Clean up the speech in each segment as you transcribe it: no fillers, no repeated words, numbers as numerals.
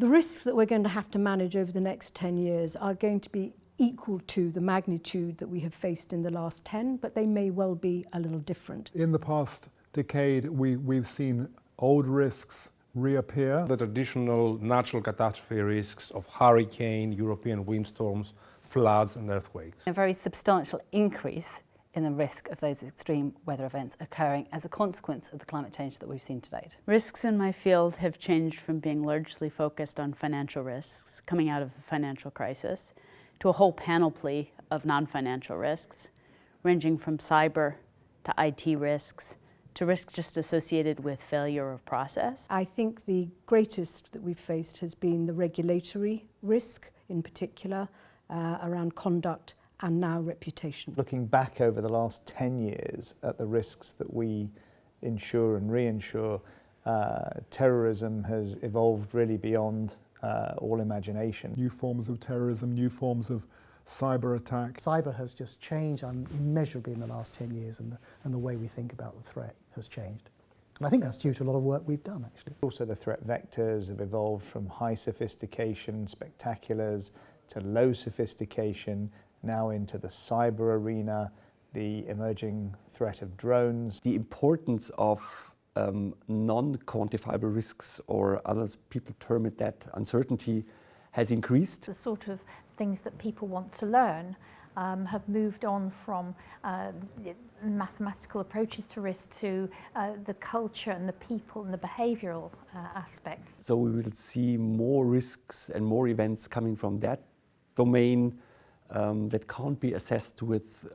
The risks that we're going to have to manage over the next 10 years are going to be equal to the magnitude that we have faced in the last 10, but they may well be a little different. In the past decade, we've seen old risks reappear. The traditional natural catastrophe risks of hurricane, European windstorms, floods and earthquakes. A very substantial increase in the risk of those extreme weather events occurring as a consequence of the climate change that we've seen to date. Risks in my field have changed from being largely focused on financial risks coming out of the financial crisis to a whole panoply of non-financial risks, ranging from cyber to IT risks to risks just associated with failure of process. I think the greatest that we've faced has been the regulatory risk, in particular, around conduct and now reputation. Looking back over the last 10 years at the risks that we insure and reinsure, terrorism has evolved really beyond all imagination. New forms of terrorism, new forms of cyber attack. Cyber has just changed immeasurably in the last 10 years, and the way we think about the threat has changed. And I think that's due to a lot of work we've done, actually. Also, the threat vectors have evolved from high sophistication, spectaculars, to low sophistication, now into the cyber arena, the emerging threat of drones. The importance of non-quantifiable risks, or others people term it that, uncertainty, has increased. The sort of things that people want to learn have moved on from mathematical approaches to risk to the culture and the people and the behavioural aspects. So we will see more risks and more events coming from that domain that can't be assessed with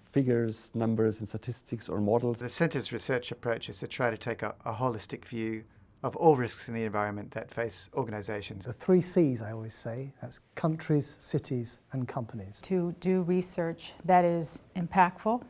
figures, numbers and statistics or models. The Centre's research approach is to try to take a holistic view of all risks in the environment that face organisations. The 3 C's, I always say, that's countries, cities and companies. To do research that is impactful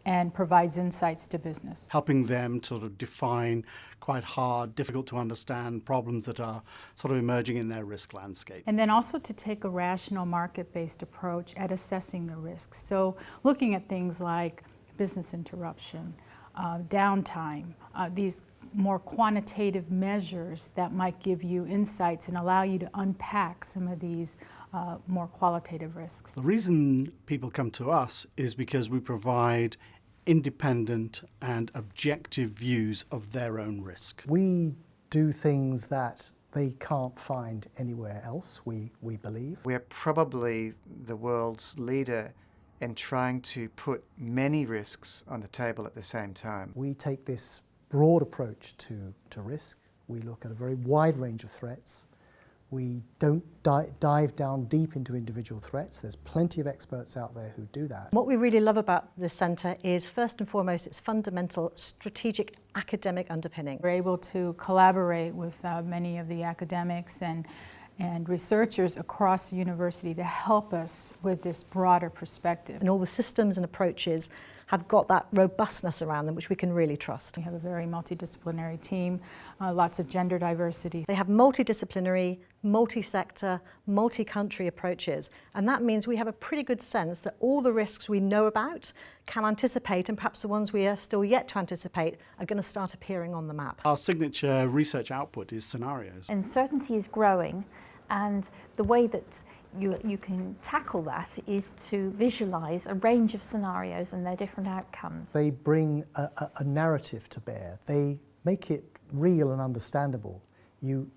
and provides insights to business. Helping them to sort of define quite hard, difficult to understand problems that are sort of emerging in their risk landscape. And then also to take a rational market-based approach at assessing the risks. So looking at things like business interruption, downtime, these more quantitative measures that might give you insights and allow you to unpack some of these more qualitative risks. The reason people come to us is because we provide independent and objective views of their own risk. We do things that they can't find anywhere else, we believe. We are probably the world's leader in trying to put many risks on the table at the same time. We take this broad approach to risk. We look at a very wide range of threats. We don't dive down deep into individual threats. There's plenty of experts out there who do that. What we really love about the Centre is, first and foremost, its fundamental strategic academic underpinning. We're able to collaborate with many of the academics and researchers across the university to help us with this broader perspective. And all the systems and approaches have got that robustness around them which we can really trust. We have a very multidisciplinary team, lots of gender diversity. They have multidisciplinary, multi-sector, multi-country approaches, and that means we have a pretty good sense that all the risks we know about can anticipate, and perhaps the ones we are still yet to anticipate are going to start appearing on the map. Our signature research output is scenarios. Uncertainty is growing, and the way that you can tackle that is to visualise a range of scenarios and their different outcomes. They bring a narrative to bear. They make it real and understandable. You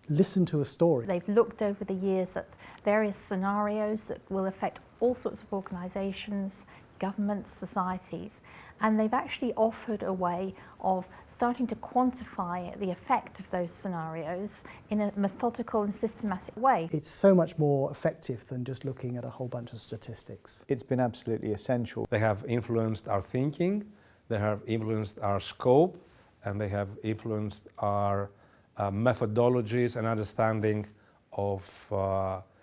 listen to a story. They've looked over the years at various scenarios that will affect all sorts of organisations, governments, societies, and they've actually offered a way of starting to quantify the effect of those scenarios in a methodical and systematic way. It's so much more effective than just looking at a whole bunch of statistics. It's been absolutely essential. They have influenced our thinking, they have influenced our scope, and they have influenced our methodologies and understanding of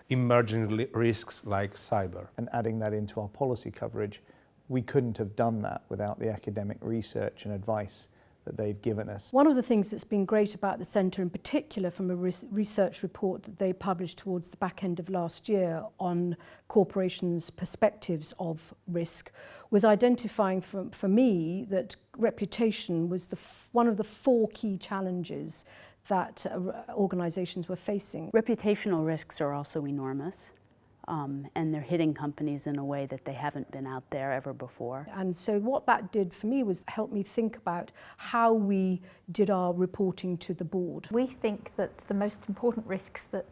emerging risks like cyber. And adding that into our policy coverage, we couldn't have done that without the academic research and advice that they've given us. One of the things that's been great about the Centre, in particular from a research report that they published towards the back end of last year on corporations' perspectives of risk, was identifying for me that reputation was one of the 4 key challenges that organisations were facing. Reputational risks are also enormous, and they're hitting companies in a way that they haven't been out there ever before. And so what that did for me was help me think about how we did our reporting to the board. We think that the most important risks that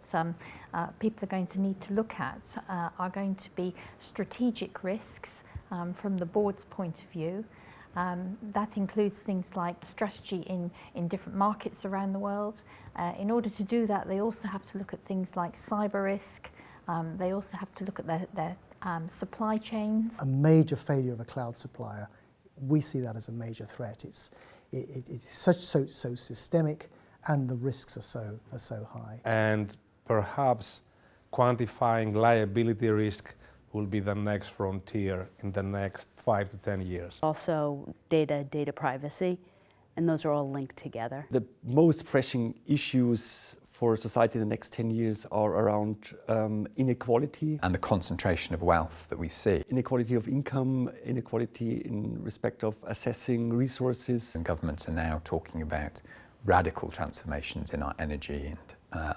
people are going to need to look at are going to be strategic risks from the board's point of view. That includes things like strategy in different markets around the world. In order to do that, they also have to look at things like cyber risk. They also have to look at their supply chains. A major failure of a cloud supplier, we see that as a major threat. It's so systemic, and the risks are so high. And perhaps quantifying liability risk will be the next frontier in the next 5 to 10 years. Also, data privacy, and those are all linked together. The most pressing issues for society in the next 10 years are around inequality. And the concentration of wealth that we see. Inequality of income, inequality in respect of assessing resources. And governments are now talking about radical transformations in our energy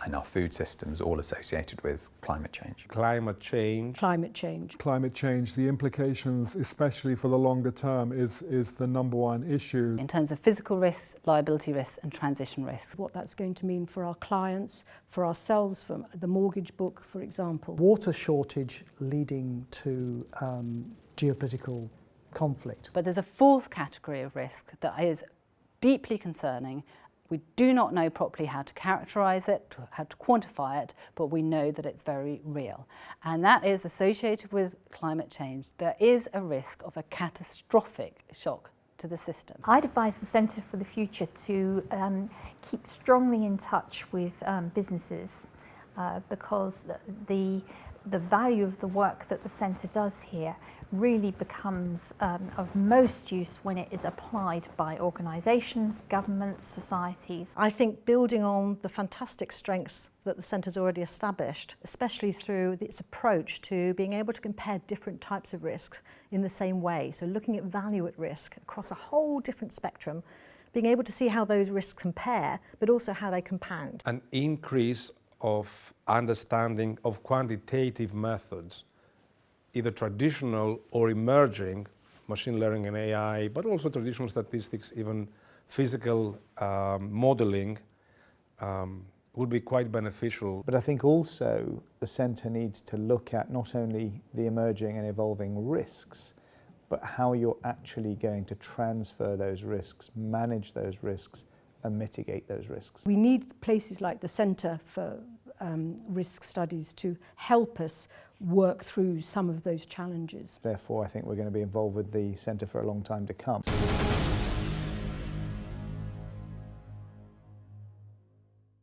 and our food systems, all associated with climate change. Climate change. Climate change. Climate change, the implications, especially for the longer term, is the number one issue. In terms of physical risks, liability risks and transition risks. What that's going to mean for our clients, for ourselves, for the mortgage book, for example. Water shortage leading to geopolitical conflict. But there's a fourth category of risk that is deeply concerning. We do not know properly how to characterise it, how to quantify it, but we know that it's very real. And that is associated with climate change. There is a risk of a catastrophic shock to the system. I'd advise the Centre for the Future to keep strongly in touch with businesses because the value of the work that the Centre does here really becomes of most use when it is applied by organisations, governments, societies. I think building on the fantastic strengths that the Centre's already established, especially through its approach to being able to compare different types of risks in the same way, so looking at value at risk across a whole different spectrum, being able to see how those risks compare, but also how they compound. An increase of understanding of quantitative methods, either traditional or emerging, machine learning and AI, but also traditional statistics, even physical modeling, would be quite beneficial. But I think also the Centre needs to look at not only the emerging and evolving risks, but how you're actually going to transfer those risks, manage those risks, and mitigate those risks. We need places like the Centre for Risk Studies to help us work through some of those challenges. Therefore, I think we're going to be involved with the Centre for a long time to come.